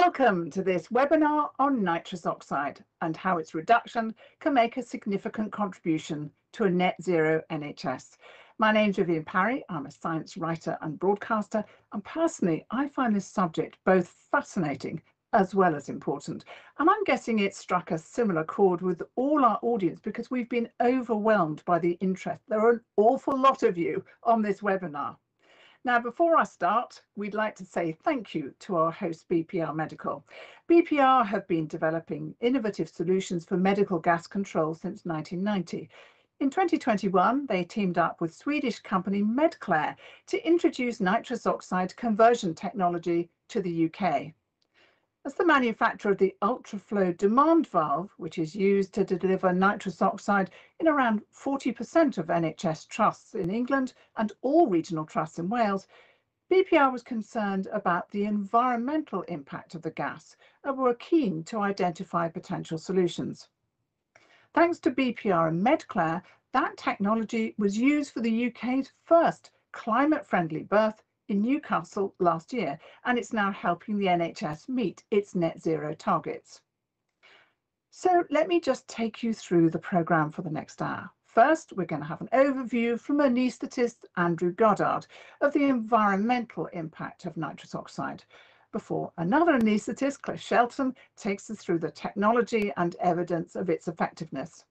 Welcome to this webinar on nitrous oxide and how its reduction can make a significant contribution to a net zero NHS. My name's Vivienne Parry. I'm a science writer and broadcaster, and personally I find this subject both fascinating as well as important. And I'm guessing it struck a similar chord with all our audience because we've been overwhelmed by the interest. There are an awful lot of you on this webinar. Now, before I start, we'd like to say thank you to our host, BPR Medical. BPR have been developing innovative solutions for medical gas control since 1990. In 2021, they teamed up with Swedish company Medclare to introduce nitrous oxide conversion technology to the UK. As the manufacturer of the ultra-flow demand valve, which is used to deliver nitrous oxide in around 40% of NHS trusts in England and all regional trusts in Wales, BPR was concerned about the environmental impact of the gas and were keen to identify potential solutions. Thanks to BPR and Medclare, that technology was used for the UK's first climate-friendly birth in Newcastle last year, and it's now helping the NHS meet its net zero targets. So let me just take you through the programme for the next hour. First, we're going to have an overview from anaesthetist Andrew Goddard of the environmental impact of nitrous oxide, before another anaesthetist, Cliff Shelton, takes us through the technology and evidence of its effectiveness.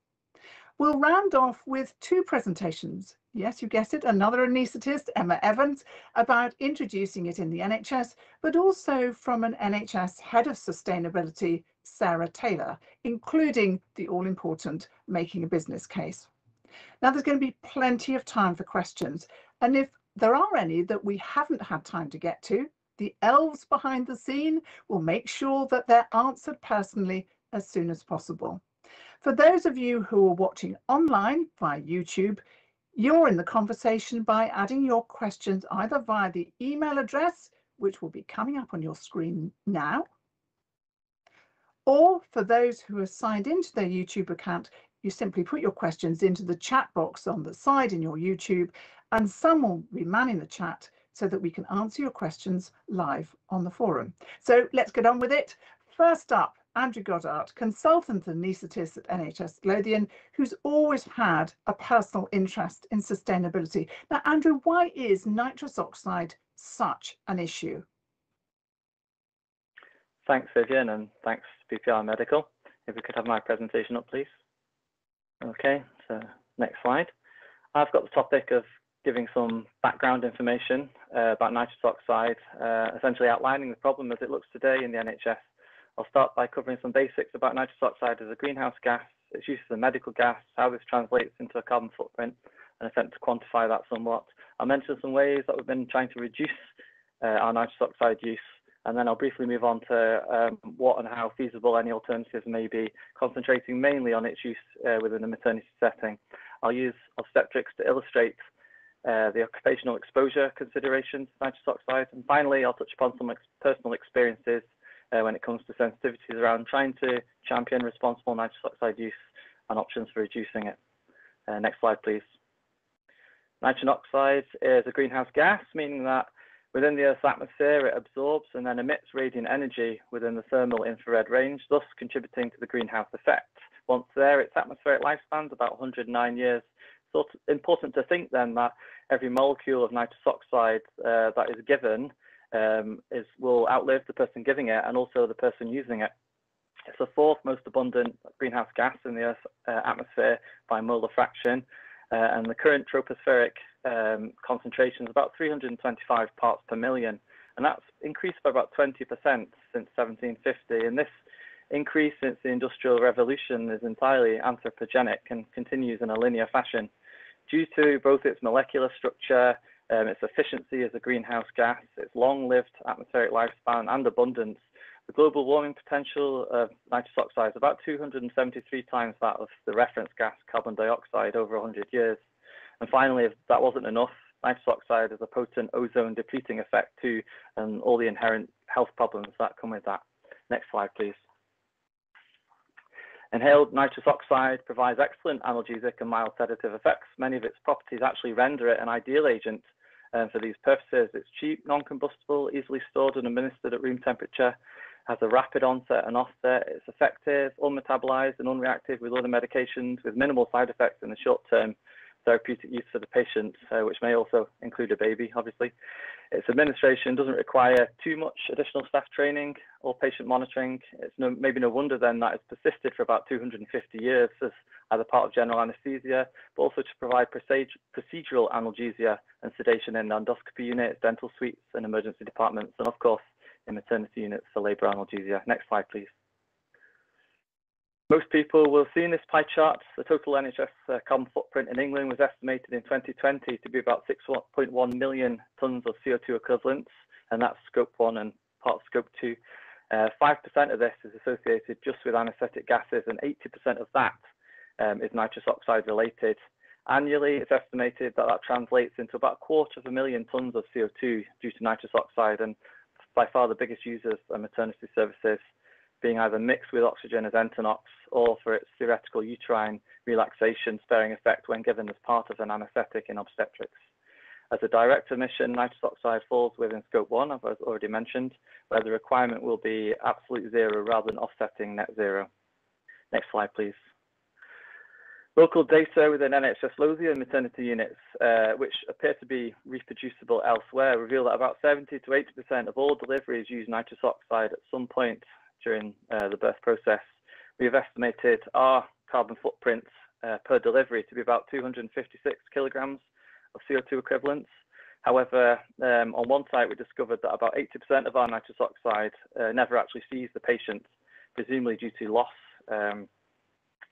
We'll round off with two presentations. Yes, you guessed it, another anaesthetist, Emma Evans, about introducing it in the NHS, but also from an NHS head of sustainability, Sarah Taylor, including the all-important making a business case. Now, there's going to be plenty of time for questions, and if there are any that we haven't had time to get to, the elves behind the scene will make sure that they're answered personally as soon as possible. For those of you who are watching online via YouTube, you're in the conversation by adding your questions either via the email address, which will be coming up on your screen now, or for those who are signed into their YouTube account, you simply put your questions into the chat box on the side in your YouTube, and someone will be manning the chat so that we can answer your questions live on the forum. So let's get on with it. First up, Andrew Goddard, consultant anaesthetist at NHS Lothian, who's always had a personal interest in sustainability. Now, Andrew, why is nitrous oxide such an issue? Thanks, Vivienne, and thanks, BPR Medical. If we could have my presentation up, please. Okay, so next slide. I've got the topic of giving some background information about nitrous oxide, essentially outlining the problem as it looks today in the NHS. I'll start by covering some basics about nitrous oxide as a greenhouse gas, its use as a medical gas, how this translates into a carbon footprint, and attempt to quantify that somewhat. I'll mention some ways that we've been trying to reduce our nitrous oxide use, and then I'll briefly move on to what and how feasible any alternatives may be, concentrating mainly on its use within a maternity setting. I'll use obstetrics to illustrate the occupational exposure considerations of nitrous oxide, and finally I'll touch upon some personal experiences when it comes to sensitivities around trying to champion responsible nitrous oxide use and options for reducing it. Next slide, please. Nitrogen oxide is a greenhouse gas, meaning that within the Earth's atmosphere it absorbs and then emits radiant energy within the thermal infrared range, thus contributing to the greenhouse effect. Once there, its atmospheric lifespan is about 109 years. So it's important to think then that every molecule of nitrous oxide that is given will outlive the person giving it and also the person using it. It's the fourth most abundant greenhouse gas in the Earth's atmosphere by molar fraction, and the current tropospheric concentration is about 325 parts per million, and that's increased by about 20% since 1750. And this increase since the Industrial Revolution is entirely anthropogenic and continues in a linear fashion due to both its molecular structure, its efficiency as a greenhouse gas, its long-lived atmospheric lifespan and abundance. The global warming potential of nitrous oxide is about 273 times that of the reference gas carbon dioxide over 100 years. And finally, if that wasn't enough, nitrous oxide has a potent ozone depleting effect too, and all the inherent health problems that come with that. Next slide, please. Inhaled nitrous oxide provides excellent analgesic and mild sedative effects. Many of its properties actually render it an ideal agent for these purposes. It's cheap, non-combustible, easily stored and administered at room temperature, has a rapid onset and offset. It's effective, unmetabolized and unreactive with other medications with minimal side effects in the short term therapeutic use for the patient, which may also include a baby, obviously. Its administration doesn't require too much additional staff training or patient monitoring. It's maybe no wonder then that it's persisted for about 250 years as either part of general anaesthesia, but also to provide procedural analgesia and sedation in endoscopy units, dental suites and emergency departments, and of course in maternity units for labour analgesia. Next slide, please. Most people will see in this pie chart the total NHS carbon footprint in England was estimated in 2020 to be about 6.1 million tonnes of CO2 equivalents, and that's scope 1 and part of scope 2. 5% of this is associated just with anaesthetic gases, and 80% of that is nitrous oxide related. Annually, it's estimated that that translates into about 250,000 tonnes of CO2 due to nitrous oxide, and by far the biggest users are maternity services, being either mixed with oxygen as Entonox or for its theoretical uterine relaxation sparing effect when given as part of an anaesthetic in obstetrics. As a direct emission, nitrous oxide falls within scope 1, as I've already mentioned, where the requirement will be absolute zero rather than offsetting net zero. Next slide, please. Local data within NHS Lothian maternity units, which appear to be reproducible elsewhere, reveal that about 70 to 80% of all deliveries use nitrous oxide at some point during the birth process. We have estimated our carbon footprint per delivery to be about 256 kilograms of CO2 equivalents. However, on one site we discovered that about 80% of our nitrous oxide never actually sees the patient, presumably due to loss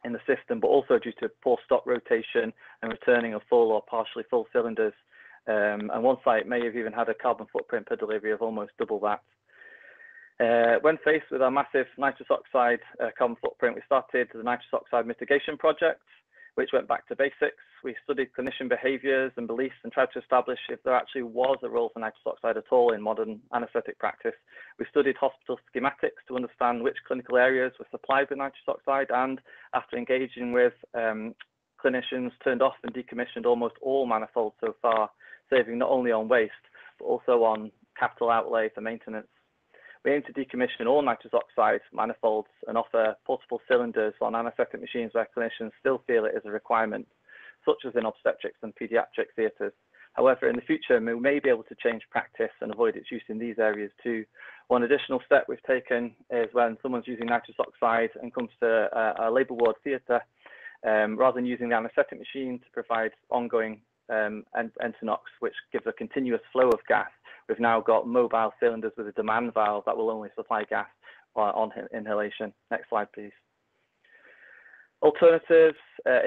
in the system, but also due to poor stock rotation and returning of full or partially full cylinders. And one site may have even had a carbon footprint per delivery of almost double that. When faced with our massive nitrous oxide carbon footprint, we started the nitrous oxide mitigation project, which went back to basics. We studied clinician behaviours and beliefs and tried to establish if there actually was a role for nitrous oxide at all in modern anaesthetic practice. We studied hospital schematics to understand which clinical areas were supplied with nitrous oxide, and after engaging with clinicians, turned off and decommissioned almost all manifolds so far, saving not only on waste, but also on capital outlay for maintenance. We aim to decommission all nitrous oxide manifolds and offer portable cylinders on anaesthetic machines where clinicians still feel it is a requirement, such as in obstetrics and paediatric theatres. However, in the future, we may be able to change practice and avoid its use in these areas too. One additional step we've taken is when someone's using nitrous oxide and comes to a labour ward theatre, rather than using the anaesthetic machine to provide ongoing Entonox, which gives a continuous flow of gas, we've now got mobile cylinders with a demand valve that will only supply gas on inhalation. Next slide, please. Alternatives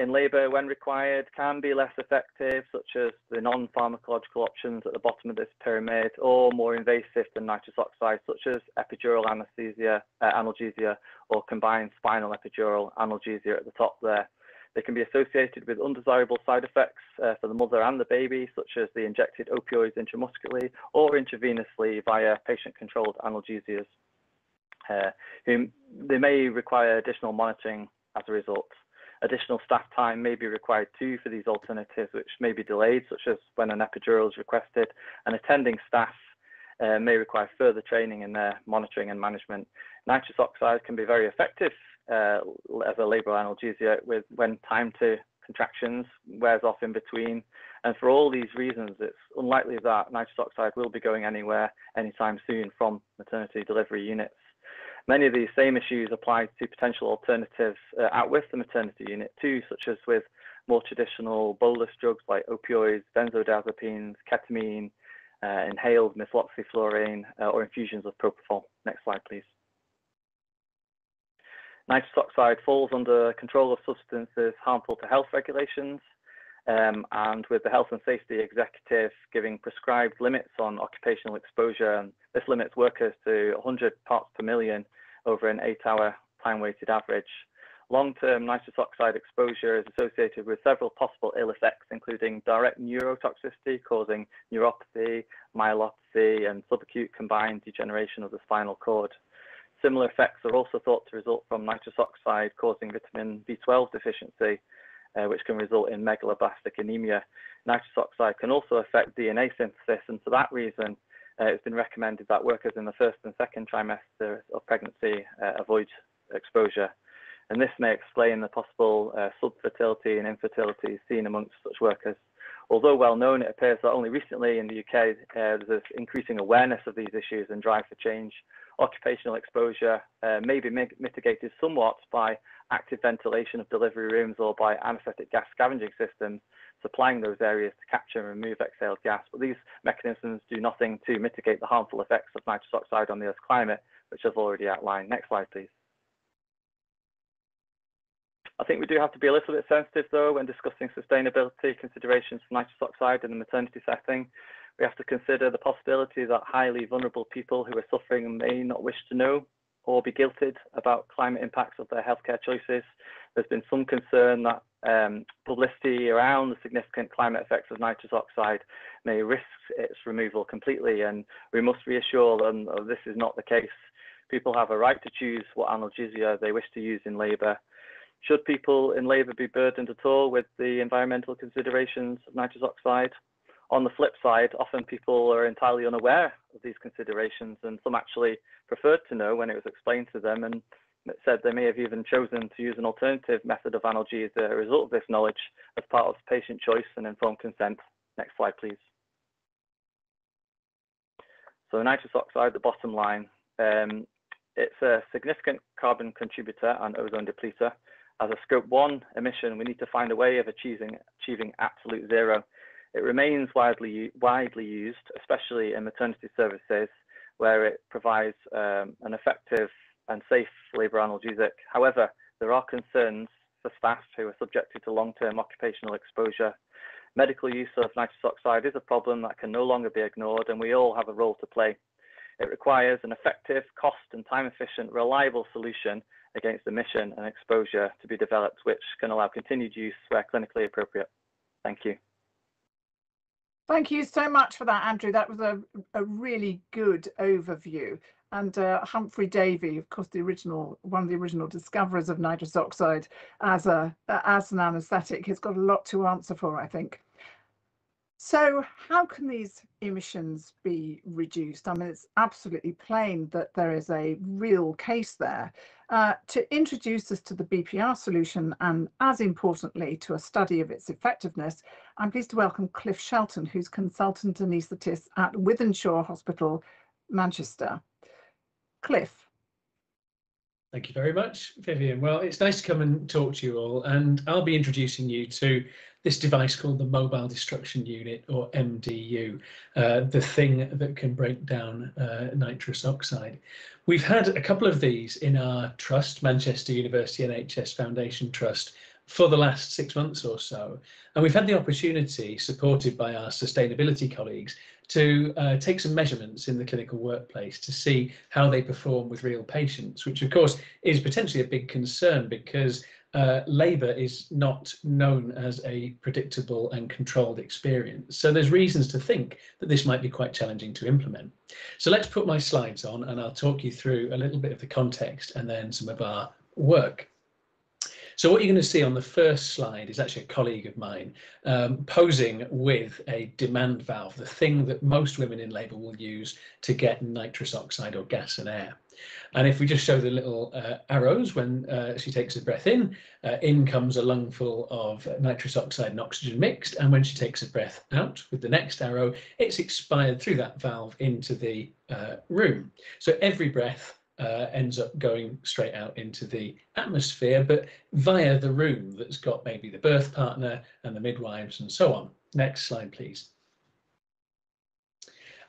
in labour, when required, can be less effective, such as the non-pharmacological options at the bottom of this pyramid, or more invasive than nitrous oxide, such as epidural analgesia, or combined spinal epidural analgesia at the top there. They can be associated with undesirable side effects for the mother and the baby, such as the injected opioids intramuscularly or intravenously via patient-controlled analgesias. They may require additional monitoring as a result. Additional staff time may be required too for these alternatives, which may be delayed, such as when an epidural is requested, and attending staff may require further training in their monitoring and management. Nitrous oxide can be very effective as a labour analgesia when time to contractions wears off in between, and for all these reasons it's unlikely that nitrous oxide will be going anywhere anytime soon from maternity delivery units. Many of these same issues apply to potential alternatives out with the maternity unit too, such as with more traditional bolus drugs like opioids, benzodiazepines, ketamine, inhaled methoxyfluorine, or infusions of propofol. Next slide, please. Nitrous oxide falls under control of substances harmful to health regulations, and with the Health and Safety Executive giving prescribed limits on occupational exposure, and this limits workers to 100 parts per million over an 8-hour time-weighted average. Long-term nitrous oxide exposure is associated with several possible ill effects, including direct neurotoxicity causing neuropathy, myelopathy, and subacute combined degeneration of the spinal cord. Similar effects are also thought to result from nitrous oxide causing vitamin B12 deficiency, which can result in megaloblastic anemia. Nitrous oxide can also affect DNA synthesis, and for that reason, it's been recommended that workers in the first and second trimester of pregnancy avoid exposure. And this may explain the possible subfertility and infertility seen amongst such workers. Although well known, it appears that only recently in the UK there's this increasing awareness of these issues and drive for change. Occupational exposure may be mitigated somewhat by active ventilation of delivery rooms or by anaesthetic gas scavenging systems, supplying those areas to capture and remove exhaled gas. But these mechanisms do nothing to mitigate the harmful effects of nitrous oxide on the Earth's climate, which I've already outlined. Next slide, please. I think we do have to be a little bit sensitive, though, when discussing sustainability considerations for nitrous oxide in the maternity setting. We have to consider the possibility that highly vulnerable people who are suffering may not wish to know or be guilted about climate impacts of their healthcare choices. There's been some concern that publicity around the significant climate effects of nitrous oxide may risk its removal completely, and we must reassure them that this is not the case. People have a right to choose what analgesia they wish to use in labour. Should people in labour be burdened at all with the environmental considerations of nitrous oxide? On the flip side, often people are entirely unaware of these considerations, and some actually preferred to know when it was explained to them, and it said they may have even chosen to use an alternative method of analgesia as a result of this knowledge as part of patient choice and informed consent. Next slide, please. So nitrous oxide, the bottom line, it's a significant carbon contributor and ozone depleter. As a scope 1 emission, we need to find a way of achieving absolute zero. It remains widely used, especially in maternity services, where it provides an effective and safe labour analgesic. However, there are concerns for staff who are subjected to long-term occupational exposure. Medical use of nitrous oxide is a problem that can no longer be ignored, and we all have a role to play. It requires an effective, cost and time-efficient, reliable solution against emission and exposure to be developed, which can allow continued use where clinically appropriate. Thank you. Thank you so much for that, Andrew. That was a really good overview. And Humphrey Davy, of course, one of the original discoverers of nitrous oxide as an anaesthetic, has got a lot to answer for, I think. So how can these emissions be reduced? I mean, it's absolutely plain that there is a real case there. To introduce us to the BPR solution and, as importantly, to a study of its effectiveness, I'm pleased to welcome Cliff Shelton, who's consultant anaesthetist at Wythenshawe Hospital, Manchester. Cliff. Thank you very much, Vivienne. Well, it's nice to come and talk to you all, and I'll be introducing you to this device called the Mobile Destruction Unit, or MDU, the thing that can break down nitrous oxide. We've had a couple of these in our trust, Manchester University NHS Foundation Trust, for the last 6 months or so. And we've had the opportunity, supported by our sustainability colleagues, to take some measurements in the clinical workplace to see how they perform with real patients, which of course is potentially a big concern because labour is not known as a predictable and controlled experience. So there's reasons to think that this might be quite challenging to implement. So let's put my slides on and I'll talk you through a little bit of the context and then some of our work. So what you're going to see on the first slide is actually a colleague of mine posing with a demand valve, the thing that most women in labour will use to get nitrous oxide or gas and air. And if we just show the little arrows, when she takes a breath in comes a lungful of nitrous oxide and oxygen mixed, and when she takes a breath out with the next arrow, it's expired through that valve into the room. So every breath ends up going straight out into the atmosphere, but via the room that's got maybe the birth partner and the midwives and so on. Next slide, please.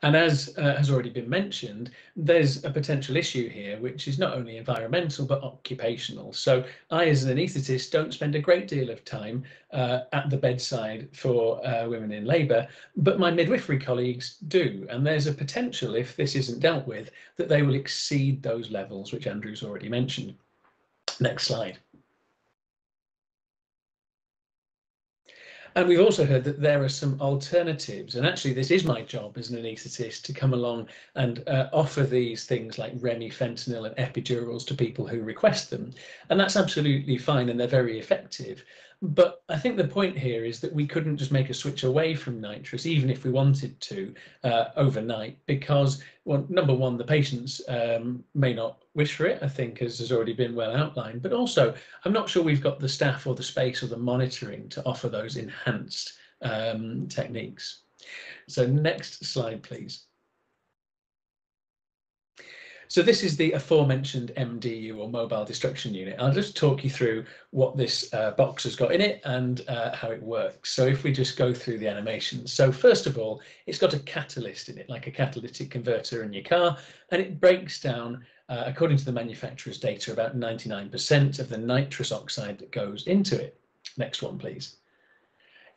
And as has already been mentioned, there's a potential issue here, which is not only environmental, but occupational. So I, as an anaesthetist, don't spend a great deal of time at the bedside for women in labour, but my midwifery colleagues do. And there's a potential, if this isn't dealt with, that they will exceed those levels, which Andrew's already mentioned. Next slide. And we've also heard that there are some alternatives, and actually this is my job as an anaesthetist to come along and offer these things like remifentanil and epidurals to people who request them, and that's absolutely fine and they're very effective. But I think the point here is that we couldn't just make a switch away from nitrous, even if we wanted to, overnight, because, well, number one, the patients may not wish for it, I think, as has already been well outlined, but also I'm not sure we've got the staff or the space or the monitoring to offer those enhanced techniques. So next slide, please. So this is the aforementioned MDU, or mobile destruction unit. I'll just talk you through what this box has got in it and how it works. So if we just go through the animations. So first of all, it's got a catalyst in it, like a catalytic converter in your car, and it breaks down, according to the manufacturer's data, about 99% of the nitrous oxide that goes into it. Next one, please.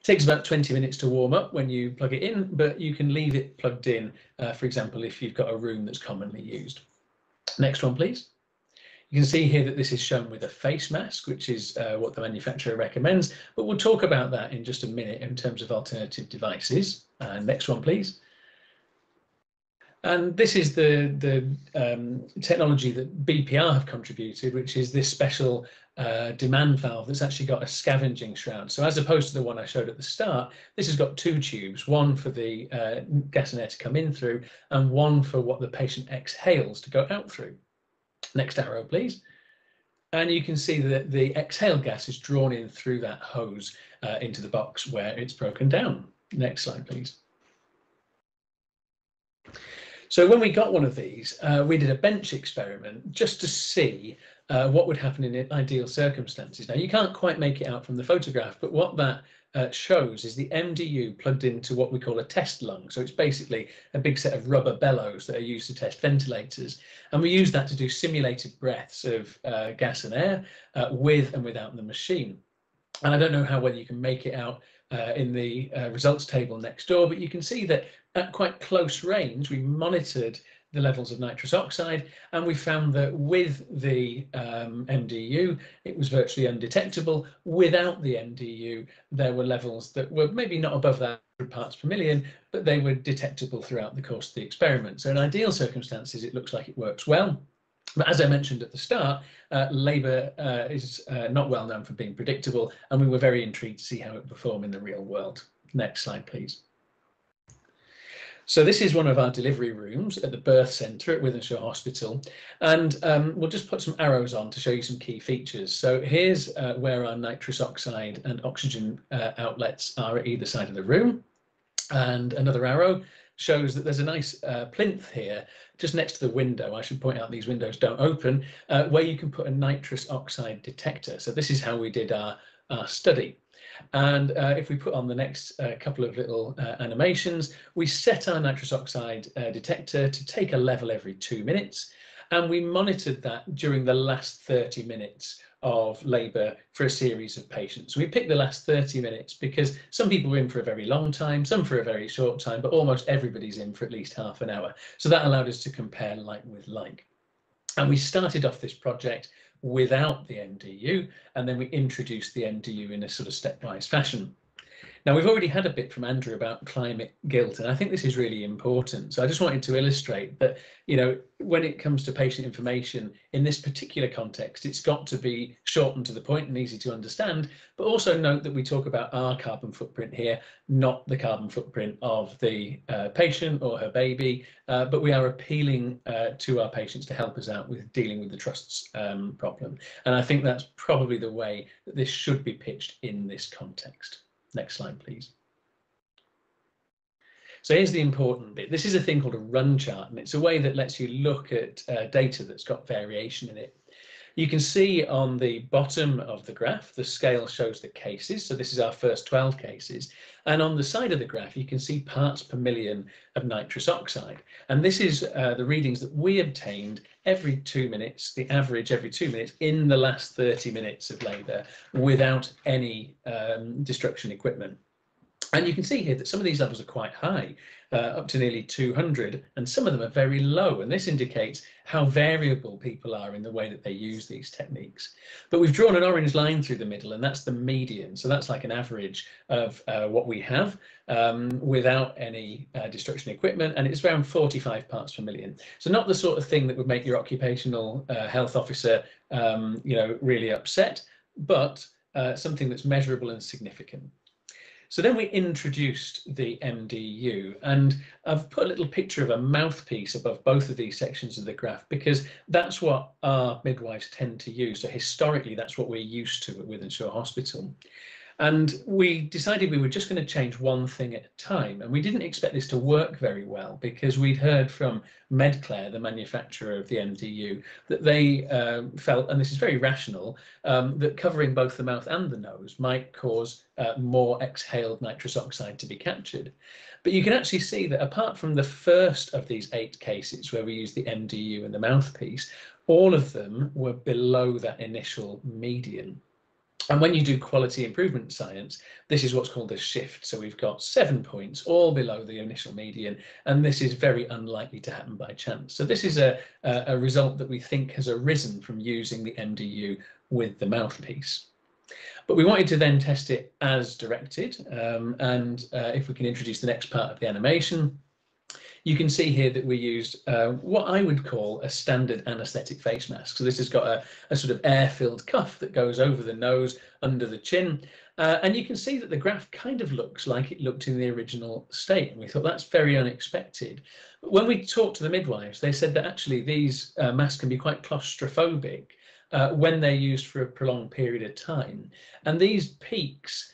It takes about 20 minutes to warm up when you plug it in, but you can leave it plugged in, for example, if you've got a room that's commonly used. Next one, please. You can see here that this is shown with a face mask, which is what the manufacturer recommends, but we'll talk about that in just a minute in terms of alternative devices. Next one, please. And this is the technology that BPR have contributed, which is this special demand valve that's actually got a scavenging shroud. So as opposed to the one I showed at the start, this has got two tubes, one for the gas and air to come in through, and one for what the patient exhales to go out through. Next arrow, please. And you can see that the exhaled gas is drawn in through that hose into the box where it's broken down. Next slide, please. So when we got one of these, we did a bench experiment just to see what would happen in ideal circumstances. Now, you can't quite make it out from the photograph, but what that shows is the MDU plugged into what we call a test lung. So it's basically a big set of rubber bellows that are used to test ventilators. And we use that to do simulated breaths of gas and air with and without the machine. And I don't know how well you can make it out in the results table next door, but you can see that at quite close range, we monitored the levels of nitrous oxide, and we found that with the MDU, it was virtually undetectable. Without the MDU, there were levels that were maybe not above that 100 parts per million, but they were detectable throughout the course of the experiment. So in ideal circumstances, it looks like it works well. But as I mentioned at the start, labour is not well known for being predictable, and we were very intrigued to see how it performed in the real world. Next slide, please. So this is one of our delivery rooms at the birth centre at Wythenshawe Hospital, and we'll just put some arrows on to show you some key features. So here's where our nitrous oxide and oxygen outlets are at either side of the room, and another arrow shows that there's a nice plinth here just next to the window. I should point out these windows don't open, where you can put a nitrous oxide detector. So this is how we did our study. And if we put on the next couple of little animations, we set our nitrous oxide detector to take a level every 2 minutes, and we monitored that during the last 30 minutes of labour for a series of patients. We picked the last 30 minutes because some people were in for a very long time, some for a very short time, but almost everybody's in for at least half an hour. So that allowed us to compare like with like. And we started off this project without the MDU, and then we introduced the MDU in a sort of stepwise fashion. Now, we've already had a bit from Andrew about climate guilt, and I think this is really important. So I just wanted to illustrate that, you know, when it comes to patient information in this particular context, it's got to be short and to the point and easy to understand, but also note that we talk about our carbon footprint here, not the carbon footprint of the patient or her baby, but we are appealing to our patients to help us out with dealing with the trust's problem. And I think that's probably the way that this should be pitched in this context. Next slide, please. So here's the important bit. This is a thing called a run chart, and it's a way that lets you look at data that's got variation in it. You can see on the bottom of the graph, the scale shows the cases. So this is our first 12 cases. And on the side of the graph, you can see parts per million of nitrous oxide. And this is the readings that we obtained every 2 minutes, the average every 2 minutes in the last 30 minutes of labour without any destruction equipment. And you can see here that some of these levels are quite high, up to nearly 200, and some of them are very low. And this indicates how variable people are in the way that they use these techniques. But we've drawn an orange line through the middle, and that's the median. So that's like an average of what we have without any destruction equipment, and it's around 45 parts per million. So not the sort of thing that would make your occupational health officer, you know, really upset, but something that's measurable and significant. So then we introduced the MDU, and I've put a little picture of a mouthpiece above both of these sections of the graph because that's what our midwives tend to use. So historically, that's what we're used to at Wythenshawe Hospital. And we decided we were just going to change one thing at a time. And we didn't expect this to work very well because we'd heard from Medclaire, the manufacturer of the MDU, that they felt, and this is very rational, that covering both the mouth and the nose might cause more exhaled nitrous oxide to be captured. But you can actually see that apart from the first of these 8 cases where we used the MDU and the mouthpiece, all of them were below that initial median. And when you do quality improvement science, this is what's called a shift. So we've got 7 points, all below the initial median, and this is very unlikely to happen by chance. So this is a result that we think has arisen from using the MDU with the mouthpiece. But we wanted to then test it as directed, and if we can introduce the next part of the animation, you can see here that we used what I would call a standard anaesthetic face mask. So this has got a sort of air-filled cuff that goes over the nose, under the chin. And you can see that the graph kind of looks like it looked in the original state. And we thought that's very unexpected. But when we talked to the midwives, they said that actually these masks can be quite claustrophobic when they're used for a prolonged period of time. And these peaks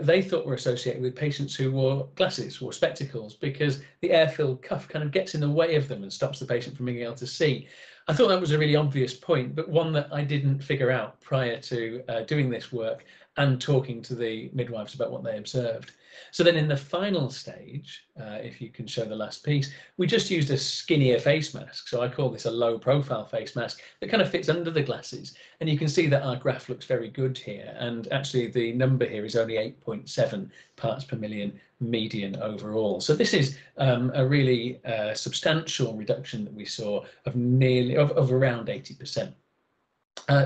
they thought were associated with patients who wore glasses or spectacles because the air-filled cuff kind of gets in the way of them and stops the patient from being able to see. I thought that was a really obvious point, but one that I didn't figure out prior to doing this work and talking to the midwives about what they observed. So then in the final stage, if you can show the last piece, we just used a skinnier face mask. So I call this a low profile face mask that kind of fits under the glasses. And you can see that our graph looks very good here. And actually the number here is only 8.7 parts per million median overall. So this is a really substantial reduction that we saw of nearly of around 80%.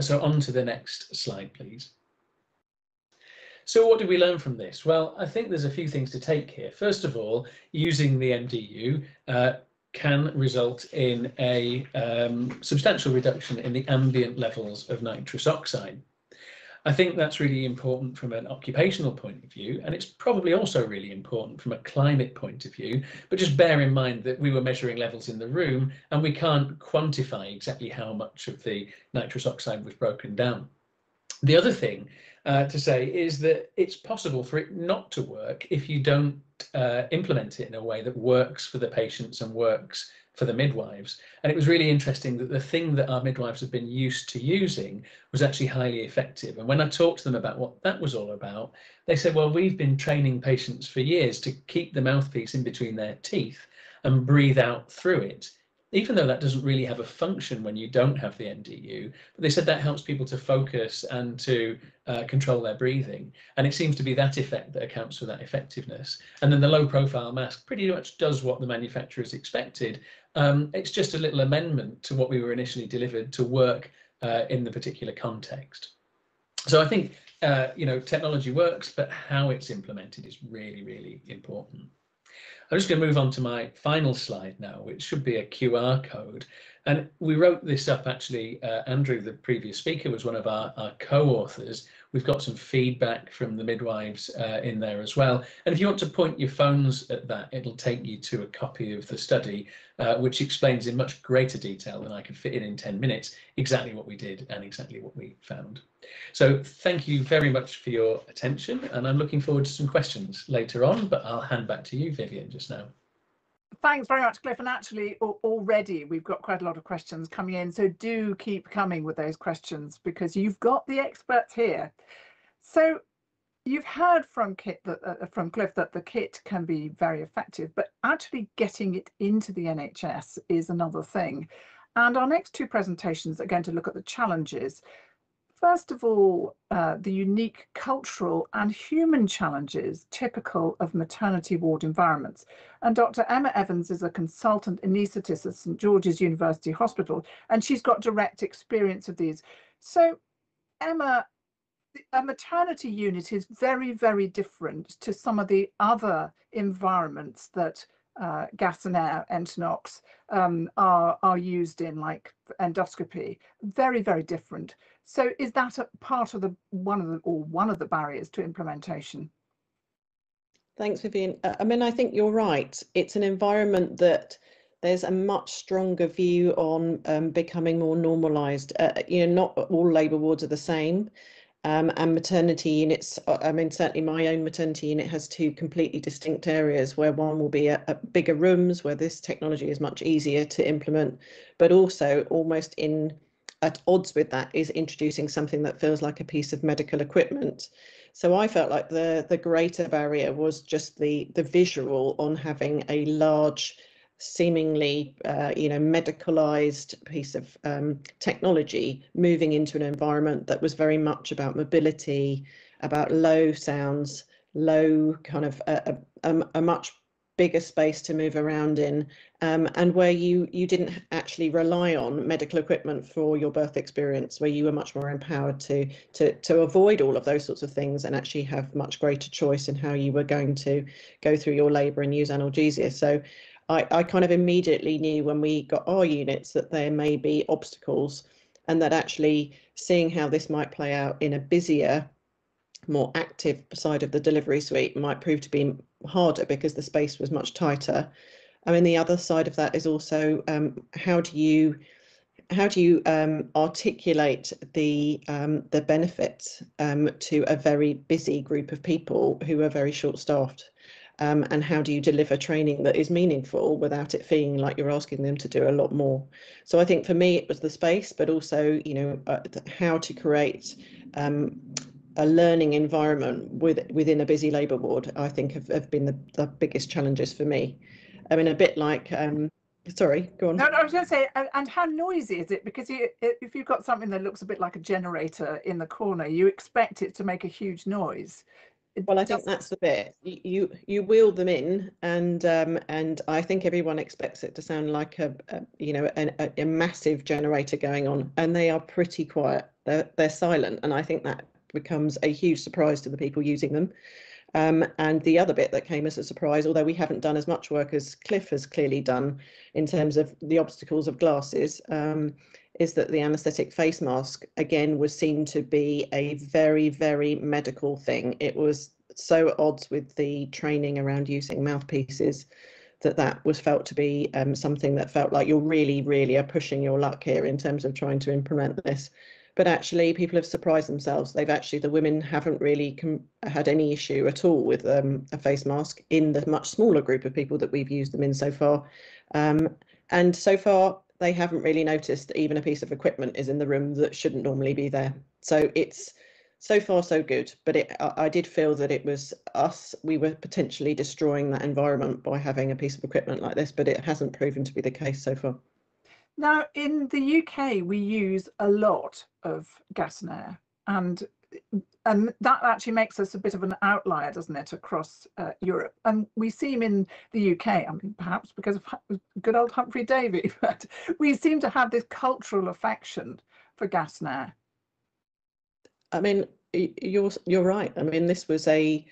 So on to the next slide, please. So what did we learn from this? Well, I think there's a few things to take here. First of all, using the MDU can result in a substantial reduction in the ambient levels of nitrous oxide. I think that's really important from an occupational point of view, and it's probably also really important from a climate point of view. But just bear in mind that we were measuring levels in the room and we can't quantify exactly how much of the nitrous oxide was broken down. The other thing to say is that it's possible for it not to work if you don't implement it in a way that works for the patients and works for the midwives. And it was really interesting that the thing that our midwives have been used to using was actually highly effective. And when I talked to them about what that was all about, they said, well, we've been training patients for years to keep the mouthpiece in between their teeth and breathe out through it, even though that doesn't really have a function when you don't have the MDU. But they said that helps people to focus and to control their breathing. And it seems to be that effect that accounts for that effectiveness. And then the low profile mask pretty much does what the manufacturers expected. It's just a little amendment to what we were initially delivered to work in the particular context. So I think, you know, technology works, but how it's implemented is really, really important. I'm just going to move on to my final slide now, which should be a QR code. And we wrote this up, actually, Andrew, the previous speaker, was one of our co-authors. We've got some feedback from the midwives in there as well. And if you want to point your phones at that, it'll take you to a copy of the study, which explains in much greater detail than I could fit in 10 minutes exactly what we did and exactly what we found. So thank you very much for your attention, and I'm looking forward to some questions later on, but I'll hand back to you, Vivienne, just now. Thanks very much, Cliff. And actually, already we've got quite a lot of questions coming in. So do keep coming with those questions because you've got the experts here. So you've heard from Cliff that the kit can be very effective, but actually getting it into the NHS is another thing. And our next 2 presentations are going to look at the challenges. First of all, the unique cultural and human challenges typical of maternity ward environments. And Dr. Emma Evans is a consultant anaesthetist at St George's University Hospital, and she's got direct experience of these. So, Emma, a maternity unit is very, very different to some of the other environments that gas and air, Entonox, are used in like endoscopy. Very, very different. So is that a part of one of the barriers to implementation? Thanks, Vivienne. I mean, I think you're right. It's an environment that there's a much stronger view on becoming more normalised. Not all labour wards are the same. And maternity units, I mean, certainly my own maternity unit has two completely distinct areas, where one will be a bigger rooms where this technology is much easier to implement, but also almost at odds with that is introducing something that feels like a piece of medical equipment. So I felt like the greater barrier was just the visual on having a large, seemingly medicalized piece of technology moving into an environment that was very much about mobility, about low sounds, low kind of a much bigger space to move around in, and where you didn't actually rely on medical equipment for your birth experience, where you were much more empowered to avoid all of those sorts of things and actually have much greater choice in how you were going to go through your labour and use analgesia. So I kind of immediately knew when we got our units that there may be obstacles, and that actually seeing how this might play out in a busier, more active side of the delivery suite might prove to be harder because the space was much tighter. I mean, the other side of that is also how do you articulate the benefits to a very busy group of people who are very short-staffed, and how do you deliver training that is meaningful without it feeling like you're asking them to do a lot more? So I think for me it was the space, but also how to create a learning environment within a busy labour ward, I think have been the biggest challenges for me. I mean, a bit like, sorry, go on. No, I was going to say, and how noisy is it? Because if you've got something that looks a bit like a generator in the corner, you expect it to make a huge noise. Well, I think that's the bit. You wheel them in, and I think everyone expects it to sound like a massive generator going on, and they are pretty quiet. They're silent, and I think that becomes a huge surprise to the people using them. And the other bit that came as a surprise, although we haven't done as much work as Cliff has clearly done in terms of the obstacles of glasses, is that the anaesthetic face mask, again, was seen to be a very, very medical thing. It was so at odds with the training around using mouthpieces that was felt to be something that felt like you're really, really are pushing your luck here in terms of trying to implement this. But actually, people have surprised themselves. The women haven't really had any issue at all with a face mask in the much smaller group of people that we've used them in so far. And so far, they haven't really noticed that even a piece of equipment is in the room that shouldn't normally be there. So it's so far so good. But I did feel that it was us. We were potentially destroying that environment by having a piece of equipment like this, but it hasn't proven to be the case so far. Now, in the UK, we use a lot of gas and air, and that actually makes us a bit of an outlier, doesn't it, across Europe? And we seem in the UK, I mean, perhaps because of good old Humphrey Davy, but we seem to have this cultural affection for gas and air. I mean, you're right. I mean, this was at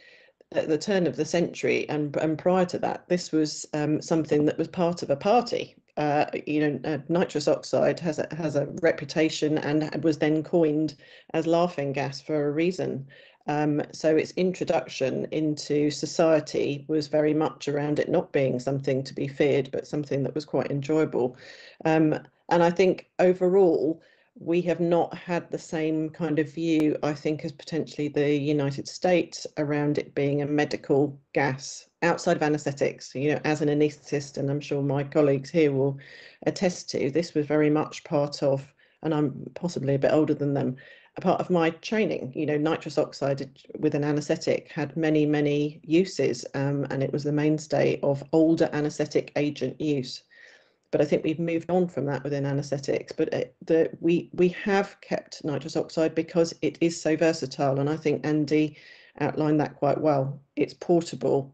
the turn of the century, and prior to that, this was something that was part of a party. Nitrous oxide has a reputation and was then coined as laughing gas for a reason. So its introduction into society was very much around it not being something to be feared, but something that was quite enjoyable. And I think overall, we have not had the same kind of view, I think, as potentially the United States around it being a medical gas outside of anaesthetics. As an anaesthetist, and I'm sure my colleagues here will attest to, this was very much part of, and I'm possibly a bit older than them, a part of my training. Nitrous oxide with an anaesthetic had many, many uses, and it was the mainstay of older anaesthetic agent use. But I think we've moved on from that within anaesthetics. But we have kept nitrous oxide because it is so versatile, and I think Andy outlined that quite well. It's portable,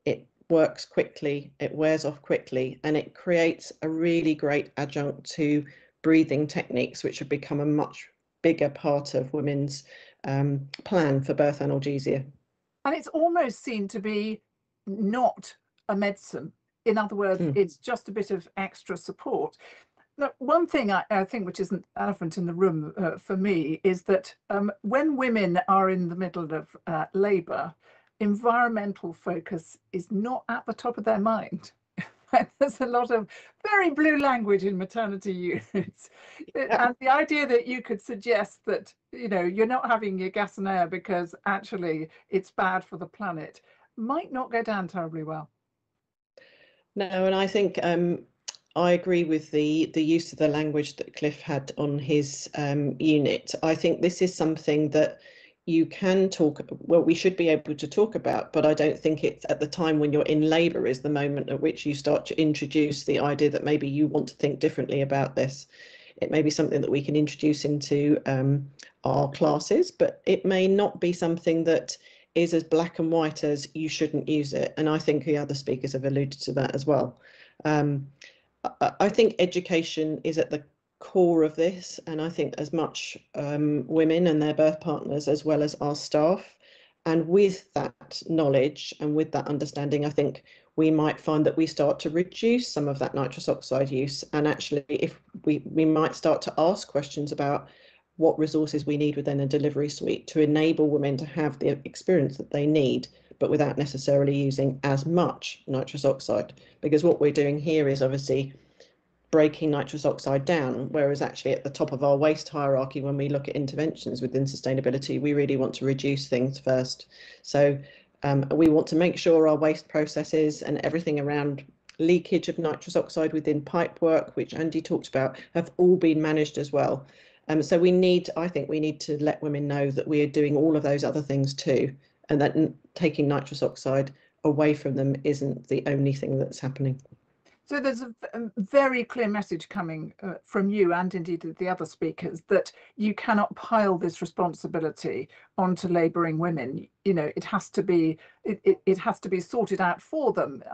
it works quickly, it wears off quickly, and it creates a really great adjunct to breathing techniques, which have become a much bigger part of women's plan for birth analgesia. And it's almost seen to be not a medicine. In other words, it's just a bit of extra support. Now, one thing I think which is an elephant in the room for me is that when women are in the middle of labour, environmental focus is not at the top of their mind. There's a lot of very blue language in maternity units, and the idea that you could suggest that, you know, you're not having your gas and air because actually it's bad for the planet might not go down terribly well. No, and I think I agree with the use of the language that Cliff had on his unit. I think this is something that you can talk, well, we should be able to talk about, but I don't think it's at the time when you're in labour is the moment at which you start to introduce the idea that maybe you want to think differently about this. It may be something that we can introduce into our classes, but it may not be something that is as black and white as you shouldn't use it. And I think the other speakers have alluded to that as well. I think education is at the core of this, and I think as much women and their birth partners as well as our staff, and with that knowledge and with that understanding, I think we might find that we start to reduce some of that nitrous oxide use, and actually if we might start to ask questions about what resources we need within a delivery suite to enable women to have the experience that they need, but without necessarily using as much nitrous oxide, because what we're doing here is obviously breaking nitrous oxide down, whereas actually at the top of our waste hierarchy, when we look at interventions within sustainability, we really want to reduce things first. So we want to make sure our waste processes and everything around leakage of nitrous oxide within pipe work, which Andy talked about, have all been managed as well. So I think we need to let women know that we are doing all of those other things too, and that taking nitrous oxide away from them isn't the only thing that's happening. So there's a very clear message coming from you and indeed the other speakers that you cannot pile this responsibility onto labouring women. You know, it has to be sorted out for them,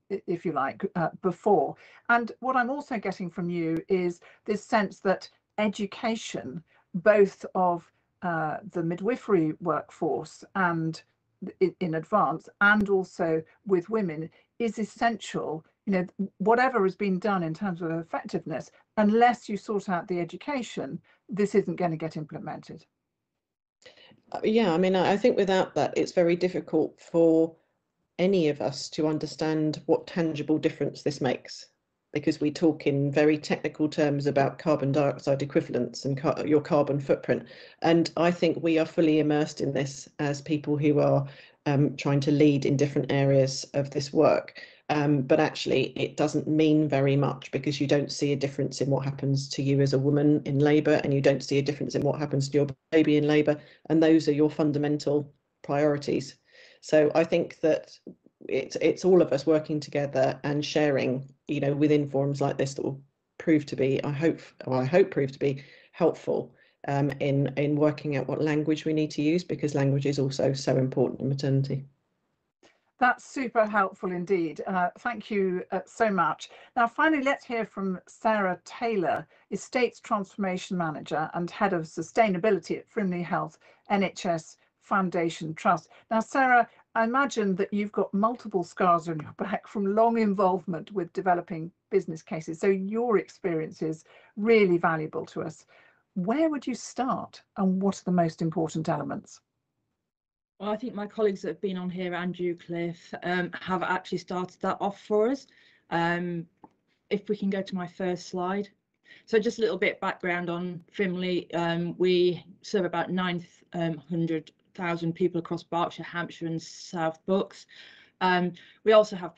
if you like, before. And what I'm also getting from you is this sense that education, both of the midwifery workforce and in advance, and also with women, is essential. You know, whatever has been done in terms of effectiveness, unless you sort out the education, this isn't going to get implemented. Yeah, I mean, I think without that, it's very difficult for any of us to understand what tangible difference this makes, because we talk in very technical terms about carbon dioxide equivalents and your carbon footprint. And I think we are fully immersed in this as people who are trying to lead in different areas of this work. But actually, it doesn't mean very much, because you don't see a difference in what happens to you as a woman in labour, and you don't see a difference in what happens to your baby in labour. And those are your fundamental priorities. So I think that it's all of us working together and sharing, you know, within forums like this that will prove to be, I hope prove to be helpful in working out what language we need to use, because language is also so important in maternity. That's super helpful indeed. Thank you so much. Now, finally, let's hear from Sarah Taylor, Estates Transformation Manager and Head of Sustainability at Frimley Health NHS Foundation Trust. Now, Sarah, I imagine that you've got multiple scars on your back from long involvement with developing business cases, so your experience is really valuable to us. Where would you start, and what are the most important elements? Well, I think my colleagues that have been on here, Andrew, Cliff, have actually started that off for us. If we can go to my first slide. So just a little bit background on Frimley. We serve about 900,000 people across Berkshire, Hampshire and South Bucks. We also have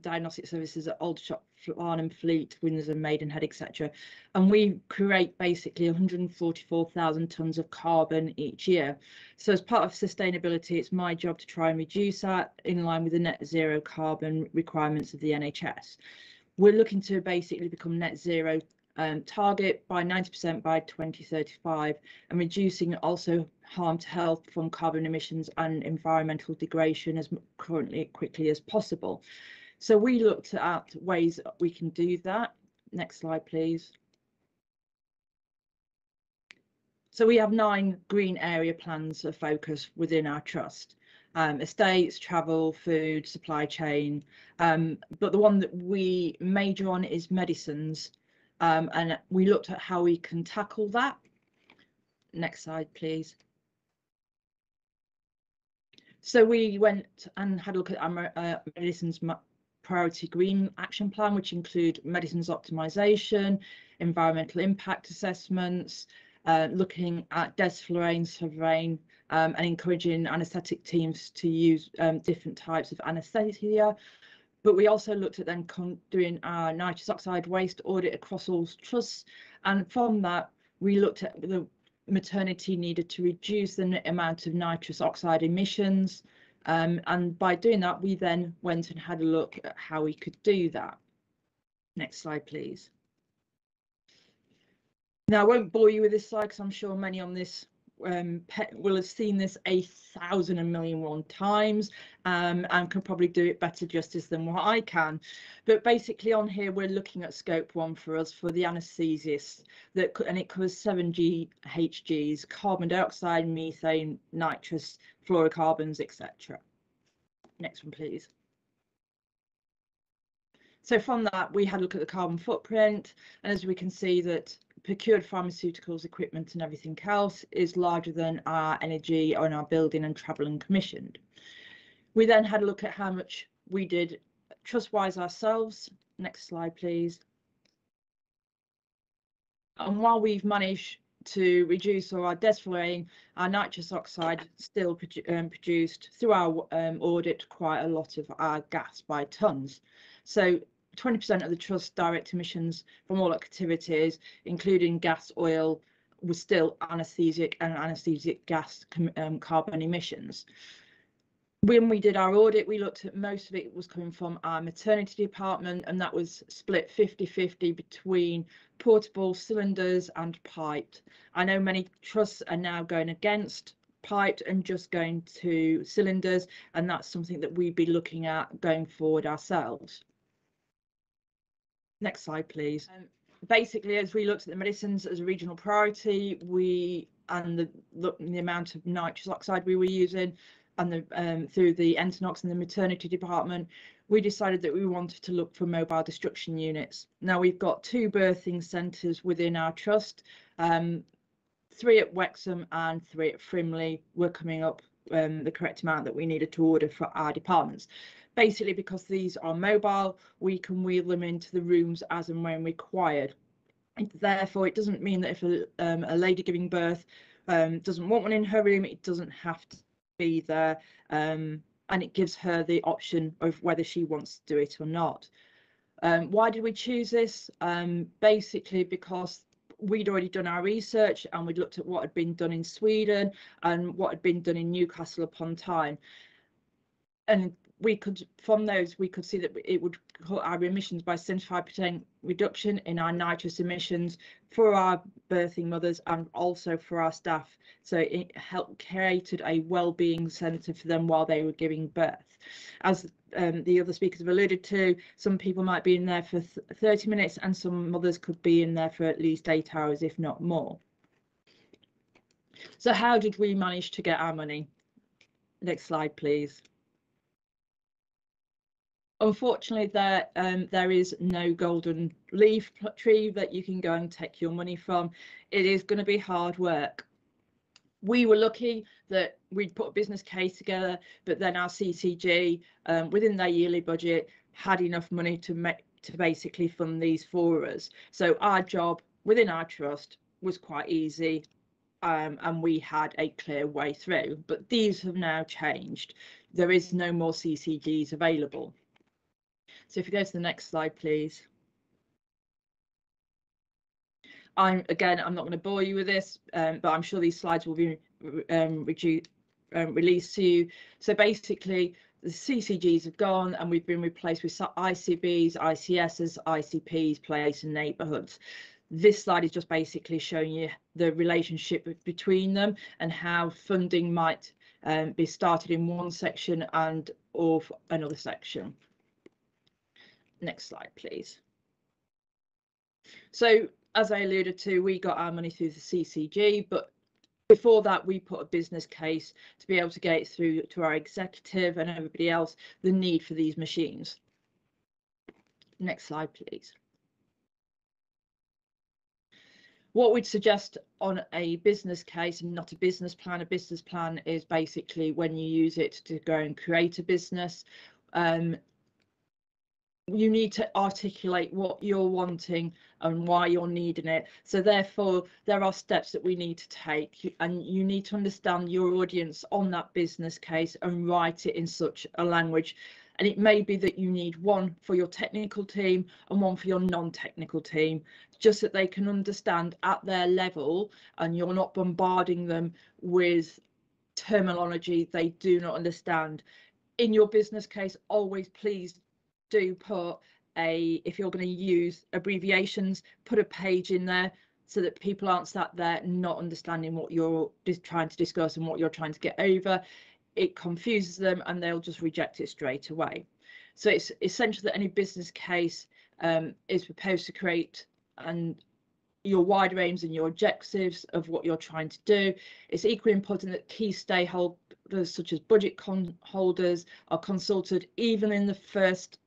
diagnostic services at Aldershot, Farnham, Fleet, Windsor, Maidenhead, etc. And we create basically 144,000 tonnes of carbon each year. So as part of sustainability, it's my job to try and reduce that in line with the net zero carbon requirements of the NHS. We're looking to basically become net zero target by 90% by 2035, and reducing also harm to health from carbon emissions and environmental degradation as quickly as possible. So we looked at ways that we can do that. Next slide, please. So we have 9 green area plans of focus within our trust. estates, travel, food, supply chain. But the one that we major on is medicines. And we looked at how we can tackle that. Next slide, please. So we went and had a look at our medicines priority green action plan, which include medicines optimization, environmental impact assessments, looking at desflurane, sovereign, and encouraging anaesthetic teams to use different types of anaesthesia. But we also looked at then doing our nitrous oxide waste audit across all trusts, and from that we looked at the maternity needed to reduce the amount of nitrous oxide emissions, and by doing that we then went and had a look at how we could do that. Next slide, please. Now I won't bore you with this slide because I'm sure many on this will have seen this 1,000,000,001 times, and can probably do it better justice than what I can. But basically on here we're looking at scope 1 for us, for the anaesthesists, and it covers 7 GHGs, carbon dioxide, methane, nitrous, fluorocarbons, etc. Next one, please. So from that we had a look at the carbon footprint, and as we can see that procured pharmaceuticals, equipment and everything else is larger than our energy on our building and travel and commissioned. We then had a look at how much we did trust-wise ourselves. Next slide, please. And while we've managed to reduce our desflurane, our nitrous oxide still produced through our audit quite a lot of our gas by tonnes. So 20% of the trust direct emissions from all activities, including gas, oil, was still anaesthetic and anaesthetic gas carbon emissions. When we did our audit, we looked at most of it was coming from our maternity department, and that was split 50-50 between portable cylinders and piped. I know many trusts are now going against piped and just going to cylinders, and that's something that we'd be looking at going forward ourselves. Next slide, please. Basically, as we looked at the medicines as a regional priority, and the amount of nitrous oxide we were using, and through the Entonox and the maternity department, we decided that we wanted to look for mobile destruction units. Now we've got 2 birthing centres within our trust, 3 at Wexham and 3 at Frimley. Were coming up the correct amount that we needed to order for our departments. Basically, because these are mobile, we can wheel them into the rooms as and when required. And therefore, it doesn't mean that if a lady giving birth doesn't want one in her room, it doesn't have to be there, and it gives her the option of whether she wants to do it or not. Why did we choose this? Basically, because we'd already done our research and we'd looked at what had been done in Sweden and what had been done in Newcastle upon Tyne, and from those we could see that it would cut our emissions by 75% reduction in our nitrous emissions for our birthing mothers and also for our staff. So it helped created a well-being centre for them while they were giving birth. As the other speakers have alluded to, some people might be in there for 30 minutes and some mothers could be in there for at least 8 hours, if not more. So how did we manage to get our money? Next slide, please. Unfortunately, there is no golden leaf tree that you can go and take your money from. It is going to be hard work. We were lucky that we'd put a business case together, but then our CCG, within their yearly budget, had enough money to basically fund these for us. So our job within our trust was quite easy, and we had a clear way through. But these have now changed. There is no more CCGs available. So if you go to the next slide, please. I'm not going to bore you with this, but I'm sure these slides will be released to you. So basically, the CCGs have gone and we've been replaced with ICBs, ICSs, ICPs, place and neighbourhoods. This slide is just basically showing you the relationship between them and how funding might be started in one section and or another section. Next slide, please. So as I alluded to, we got our money through the CCG, but before that, we put a business case to be able to get it through to our executive and everybody else, the need for these machines. Next slide, please. What we'd suggest on a business case and not a business plan is basically when you use it to go and create a business, you need to articulate what you're wanting and why you're needing it. So therefore, there are steps that we need to take, and you need to understand your audience on that business case and write it in such a language. And it may be that you need one for your technical team and one for your non-technical team, just that they can understand at their level, and you're not bombarding them with terminology they do not understand. In your business case, always please do put if you're going to use abbreviations, put a page in there so that people aren't sat there not understanding what you're trying to discuss and what you're trying to get over. It confuses them and they'll just reject it straight away. So it's essential that any business case is proposed to create and your wider aims and your objectives of what you're trying to do. It's equally important that key stakeholders such as budget holders are consulted even in the first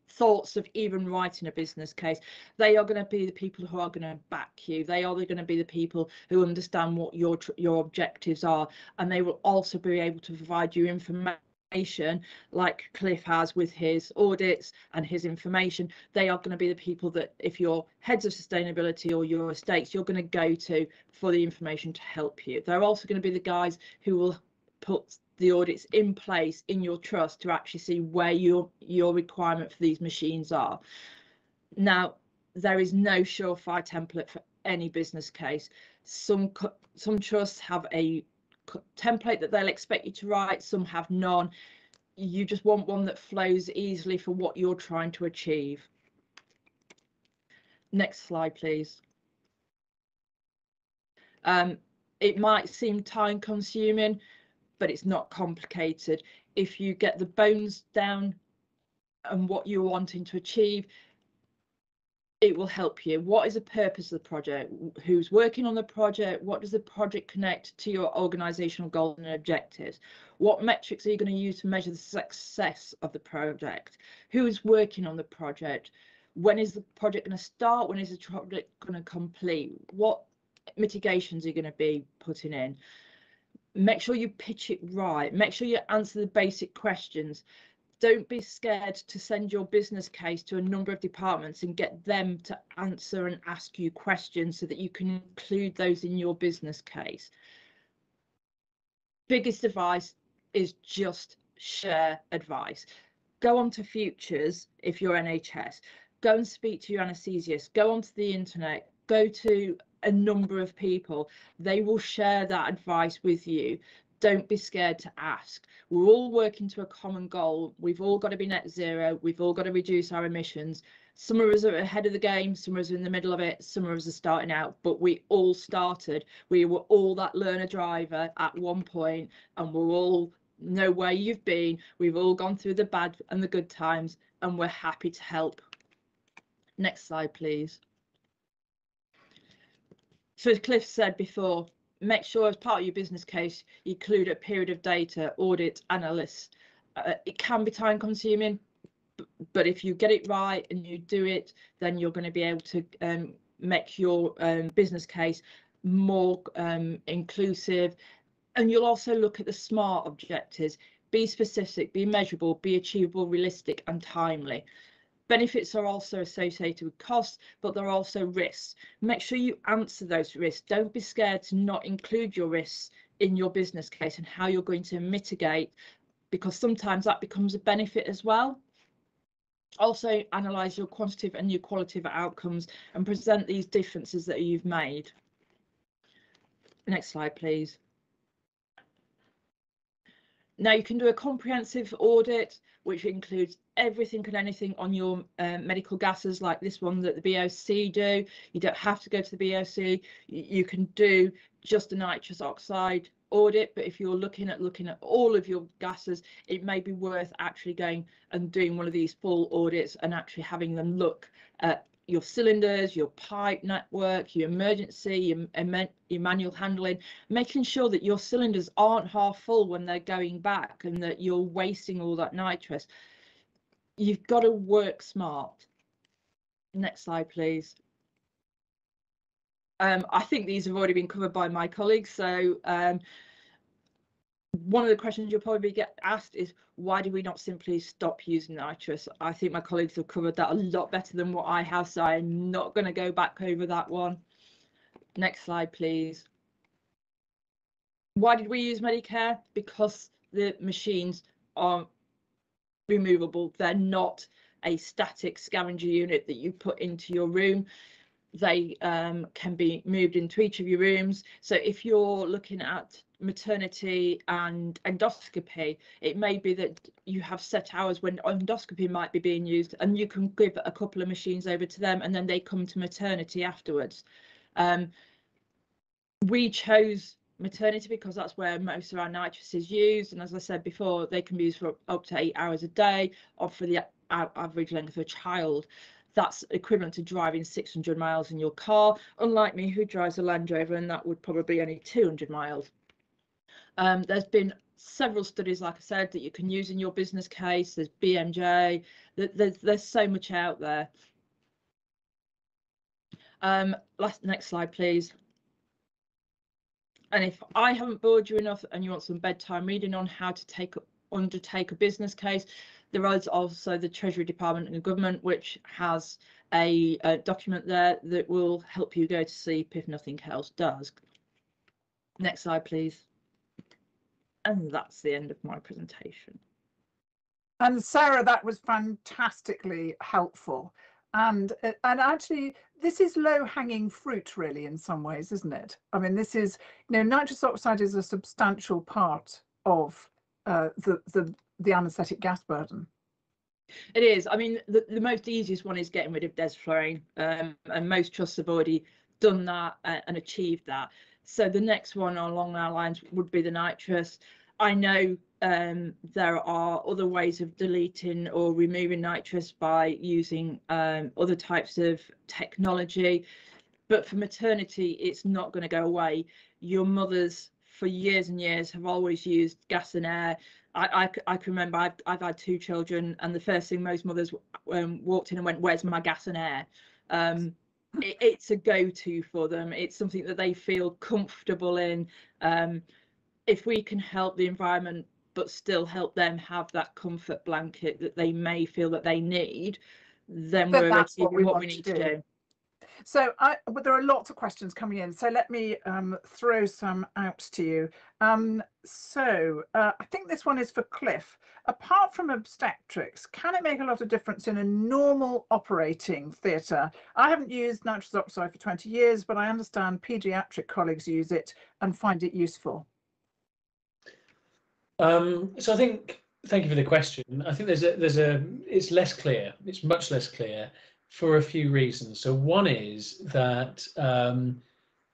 thoughts of even writing a business case. They are going to be the people who are going to back you. They are going to be the people who understand what your objectives are, and they will also be able to provide you information like Cliff has with his audits and his information. They are going to be the people that if you're heads of sustainability or your estates, you're going to go to for the information to help you. They're also going to be the guys who will put the audits in place in your trust to actually see where your requirement for these machines are. Now, there is no surefire template for any business case. Some trusts have a template that they'll expect you to write, some have none. You just want one that flows easily for what you're trying to achieve. Next slide, please. It might seem time consuming, but it's not complicated. If you get the bones down and what you're wanting to achieve, it will help you. What is the purpose of the project? Who's working on the project? What does the project connect to your organizational goals and objectives? What metrics are you going to use to measure the success of the project? Who is working on the project? When is the project going to start? When is the project going to complete? What mitigations are you going to be putting in? Make sure you pitch it right. Make sure you answer the basic questions. Don't be scared to send your business case to a number of departments and get them to answer and ask you questions so that you can include those in your business case. Biggest advice is just share advice. Go on to Futures if you're NHS. Go and speak to your anaesthesiist. Go onto the internet. Go to a number of people. They will share that advice with you. Don't be scared to ask. We're all working to a common goal. We've all got to be net zero. We've all got to reduce our emissions. Some of us are ahead of the game, some of us are in the middle of it, some of us are starting out, but we all started. We were all that learner driver at one point, and we're all know where you've been. We've all gone through the bad and the good times, and we're happy to help. Next slide, please. So as Cliff said before, make sure as part of your business case you include a period of data, audit, analysis. It can be time consuming, but if you get it right and you do it, then you're going to be able to make your business case more inclusive. And you'll also look at the SMART objectives. Be specific, be measurable, be achievable, realistic and timely. Benefits are also associated with costs, but there are also risks. Make sure you answer those risks. Don't be scared to not include your risks in your business case and how you're going to mitigate, because sometimes that becomes a benefit as well. Also, analyse your quantitative and your qualitative outcomes and present these differences that you've made. Next slide, please. Now you can do a comprehensive audit, which includes everything and anything on your medical gases, like this one that the BOC do. You don't have to go to the BOC. You can do just a nitrous oxide audit, but if you're looking at all of your gases, it may be worth actually going and doing one of these full audits and actually having them look at your cylinders, your pipe network, your emergency, your manual handling, making sure that your cylinders aren't half full when they're going back and that you're wasting all that nitrous. You've got to work smart. Next slide, please. I think these have already been covered by my colleagues. So one of the questions you'll probably get asked is, why do we not simply stop using nitrous? I think my colleagues have covered that a lot better than what I have, so I'm not going to go back over that one. Next slide, please. Why did we use Medicare? Because the machines are removable. They're not a static scavenger unit that you put into your room. They can be moved into each of your rooms. So if you're looking at maternity and endoscopy, it may be that you have set hours when endoscopy might be being used, and you can give a couple of machines over to them and then they come to maternity afterwards. We chose maternity because that's where most of our nitrous is used, and as I said before, they can be used for up to 8 hours a day, or for the average length of a child. That's equivalent to driving 600 miles in your car, unlike me, who drives a Land Rover, and that would probably only 200 miles. There's been several studies, like I said, that you can use in your business case. There's BMJ, there's so much out there. Next slide, please. And if I haven't bored you enough and you want some bedtime reading on how to undertake a business case, there is also the Treasury Department and the government, which has a document there that will help you go to sleep if nothing else does. Next slide, please. And that's the end of my presentation. And Sarah, that was fantastically helpful. And actually, this is low-hanging fruit, really, in some ways, isn't it? I mean, this is, nitrous oxide is a substantial part of the anaesthetic gas burden. It is. I mean, the most easiest one is getting rid of desflurane, and most trusts have already done that and achieved that. So the next one along our lines would be the nitrous. I know there are other ways of deleting or removing nitrous by using other types of technology, but for maternity, it's not going to go away. Your mothers, for years and years, have always used gas and air. I can remember I've had 2 children, and the first thing most mothers walked in and went, "Where's my gas and air?" It's a go-to for them. It's something that they feel comfortable in. If we can help the environment but still help them have that comfort blanket that they may feel that they need, then we're achieving what we need to do. So there are lots of questions coming in, so let me throw some out to you. I think this one is for Cliff. Apart from obstetrics, can it make a lot of difference in a normal operating theatre? I haven't used nitrous oxide for 20 years, but I understand paediatric colleagues use it and find it useful. So I think, thank you for the question. I think it's less clear. It's much less clear for a few reasons. So one is that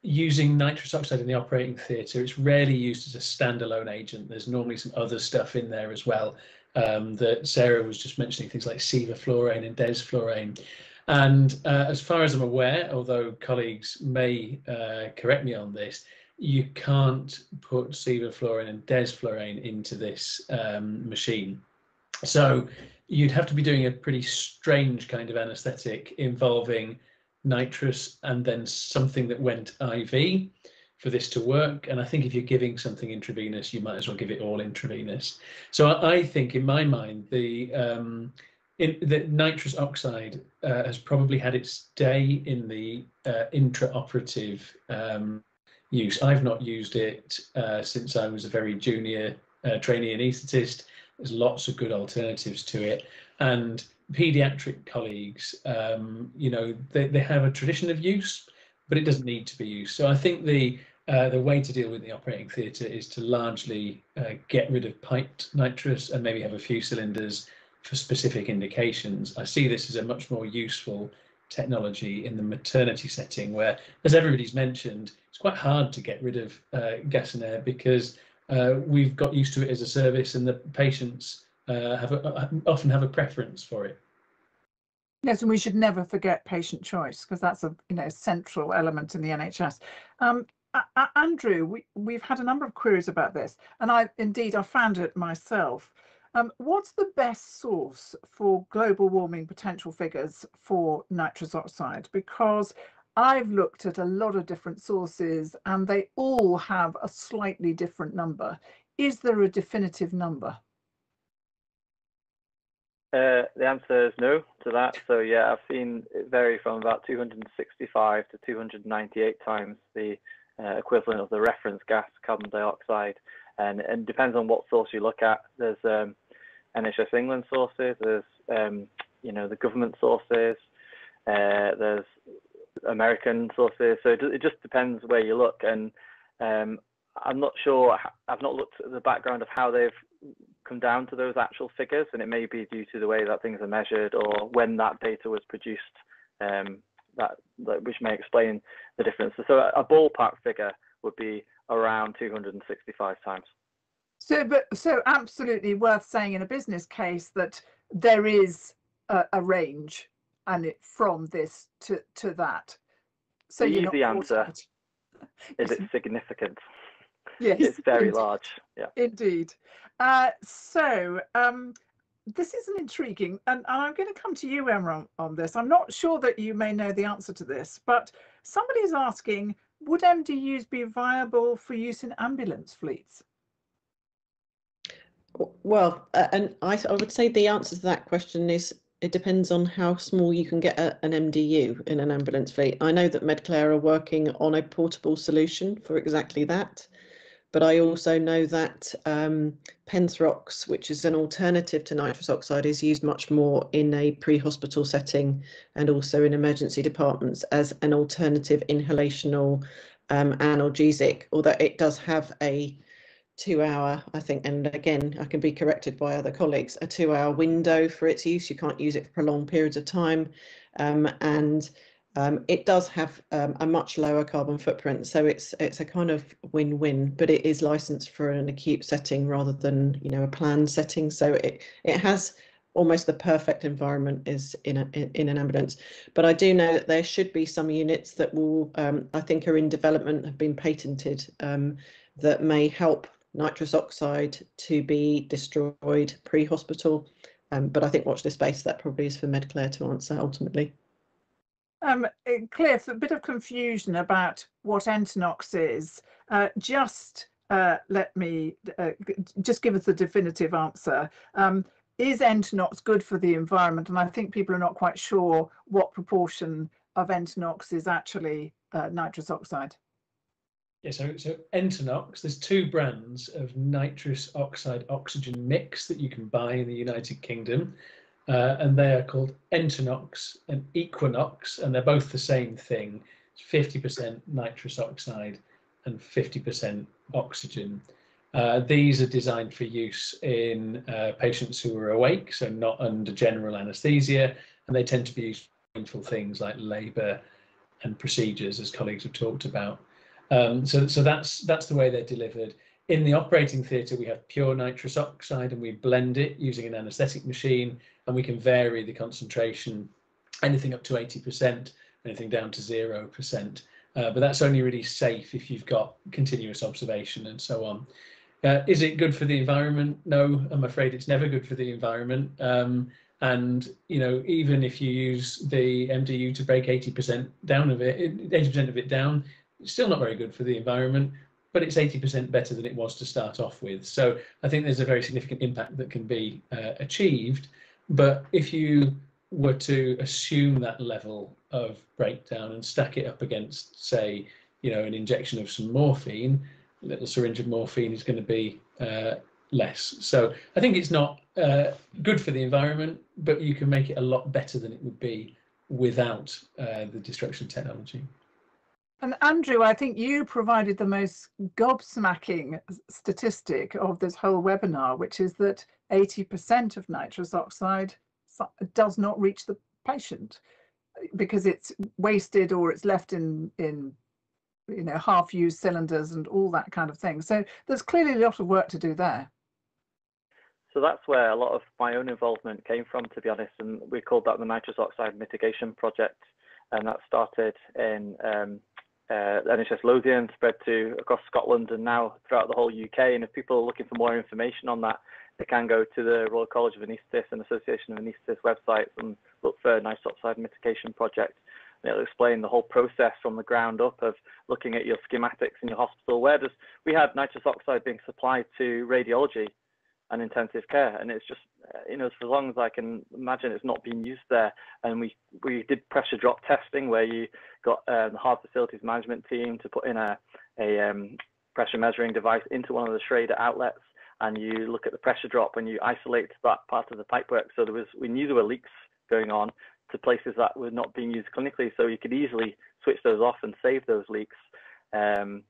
using nitrous oxide in the operating theatre, it's rarely used as a standalone agent. There's normally some other stuff in there as well. That Sarah was just mentioning, things like sevoflurane and desflurane. And as far as I'm aware, although colleagues may correct me on this, you can't put sevoflurane and desflurane into this machine. So you'd have to be doing a pretty strange kind of anaesthetic involving nitrous and then something that went IV for this to work. And I think if you're giving something intravenous, you might as well give it all intravenous. So I think, in my mind, the nitrous oxide has probably had its day in the intraoperative use. I've not used it since I was a very junior trainee anaesthetist. There's lots of good alternatives to it, and paediatric colleagues, they have a tradition of use, but it doesn't need to be used. So I think the way to deal with the operating theatre is to largely get rid of piped nitrous and maybe have a few cylinders for specific indications. I see this as a much more useful technology in the maternity setting, where, as everybody's mentioned, it's quite hard to get rid of gas and air because we've got used to it as a service, and the patients often have a preference for it. Yes, and we should never forget patient choice, because that's a central element in the NHS. Andrew, we've had a number of queries about this, and I found it myself. What's the best source for global warming potential figures for nitrous oxide? Because I've looked at a lot of different sources and they all have a slightly different number. Is there a definitive number? The answer is no to that. So yeah, I've seen it vary from about 265 to 298 times the equivalent of the reference gas, carbon dioxide, and depends on what source you look at. There's NHS England sources, there's the government sources, there's American sources. So it just depends where you look, and I'm not sure. I've not looked at the background of how they've come down to those actual figures, and it may be due to the way that things are measured or when that data was produced, which may explain the difference. So a ballpark figure would be around 265 times. So absolutely worth saying in a business case that there is a range, and it from this to that. So the easy answer is it's significant. Yes, it's very indeed. large. Yeah, indeed. This is an intriguing, and I'm going to come to you, Emma, on this. I'm not sure that you may know the answer to this, but somebody's asking, would MDUs be viable for use in ambulance fleets? Well, and I would say the answer to that question is it depends on how small you can get an MDU in an ambulance fleet. I know that Medcare are working on a portable solution for exactly that. But I also know that Penthrox, which is an alternative to nitrous oxide, is used much more in a pre-hospital setting and also in emergency departments as an alternative inhalational analgesic, although it does have a 2-hour, I think, and again, I can be corrected by other colleagues, a 2-hour window for its use. You can't use it for prolonged periods of time. It does have a much lower carbon footprint, so it's a kind of win-win, but it is licensed for an acute setting rather than a planned setting. So it has almost the perfect environment is in an ambulance. But I do know that there should be some units that will, I think, are in development, have been patented, that may help nitrous oxide to be destroyed pre-hospital. But I think watch this space. That probably is for Medcare to answer ultimately. Cliff, a bit of confusion about what Entonox is. Let me just give us a definitive answer. Is Entonox good for the environment? And I think people are not quite sure what proportion of Entonox is actually nitrous oxide. Yeah, so Entonox, there's 2 brands of nitrous oxide oxygen mix that you can buy in the United Kingdom. And they are called Entonox and Equinox, and they're both the same thing. It's 50% nitrous oxide and 50% oxygen. These are designed for use in patients who are awake, so not under general anaesthesia, and they tend to be used for painful things like labour and procedures, as colleagues have talked about. So that's the way they're delivered. In the operating theatre, we have pure nitrous oxide, and we blend it using an anaesthetic machine, and we can vary the concentration, anything up to 80%, anything down to 0%. But that's only really safe if you've got continuous observation and so on. Is it good for the environment? No, I'm afraid it's never good for the environment. And even if you use the MDU to break 80% down of it, 80% of it down, it's still not very good for the environment. But it's 80% better than it was to start off with. So I think there's a very significant impact that can be achieved. But if you were to assume that level of breakdown and stack it up against, say, an injection of some morphine, a little syringe of morphine is going to be less. So I think it's not good for the environment, but you can make it a lot better than it would be without the destruction technology. And Andrew, I think you provided the most gobsmacking statistic of this whole webinar, which is that 80% of nitrous oxide does not reach the patient because it's wasted or it's left in half-used cylinders and all that kind of thing. So there's clearly a lot of work to do there. So that's where a lot of my own involvement came from, to be honest, and we called that the Nitrous Oxide Mitigation Project, and that started in NHS Lothian, spread to across Scotland and now throughout the whole UK. And if people are looking for more information on that, they can go to the Royal College of Anaesthetists and Association of Anaesthetists websites and look for Nitrous Oxide Mitigation Project. And it'll explain the whole process from the ground up of looking at your schematics in your hospital. We had nitrous oxide being supplied to radiology and intensive care, and it's just, you know, for as long as I can imagine, it's not being used there. And we did pressure drop testing where you got the hard facilities management team to put in a pressure measuring device into one of the Schrader outlets, and you look at the pressure drop and you isolate that part of the pipework. So we knew there were leaks going on to places that were not being used clinically, so you could easily switch those off and save those leaks. You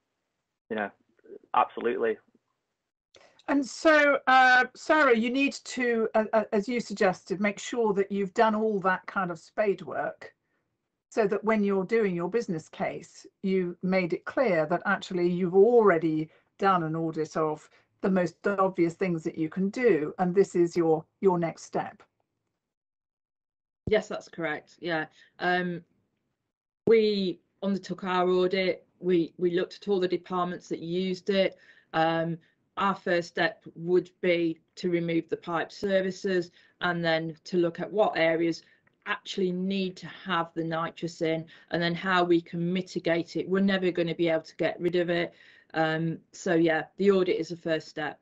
know, absolutely. And so, Sarah, you need to, as you suggested, make sure that you've done all that kind of spade work so that when you're doing your business case, you made it clear that actually you've already done an audit of the most obvious things that you can do, and this is your next step. Yes, that's correct. Yeah. We undertook our audit. We looked at all the departments that used it. Our first step would be to remove the pipe services and then to look at what areas actually need to have the nitrous in, and then how we can mitigate it. We're never going to be able to get rid of it. So yeah, the audit is the first step.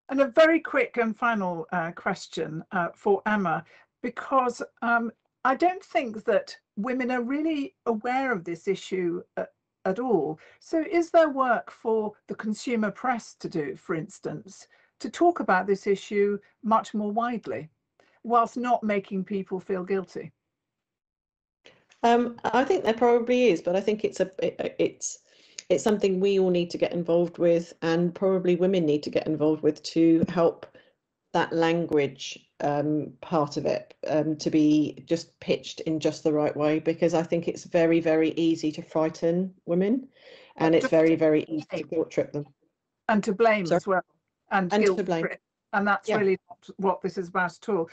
And a very quick and final question for Emma, because I don't think that women are really aware of this issue at all. So is there work for the consumer press to do, for instance, to talk about this issue much more widely, whilst not making people feel guilty? I think there probably is, but I think it's something we all need to get involved with, and probably women need to get involved with to help that language part of it to be just pitched in just the right way, because I think it's very, very easy to frighten women, and it's very, very easy to guilt trip them. And to blame as well. And guilt to blame. trip. And that's really not what this is about at all.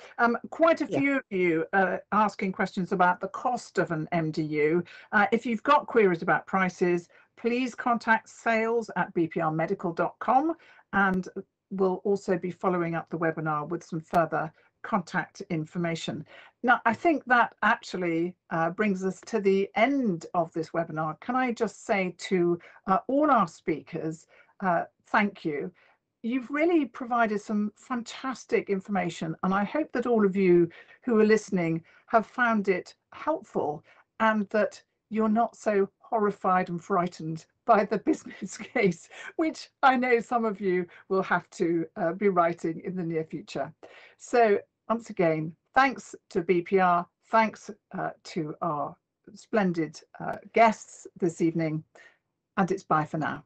Quite a few of you asking questions about the cost of an MDU. If you've got queries about prices, please contact sales@bprmedical.com, and we'll also be following up the webinar with some further contact information. Now, I think that actually brings us to the end of this webinar. Can I just say to all our speakers, thank you. You've really provided some fantastic information, and I hope that all of you who are listening have found it helpful, and that you're not so horrified and frightened by the business case, which I know some of you will have to be writing in the near future. So once again, thanks to BPR, thanks to our splendid guests this evening, and it's bye for now.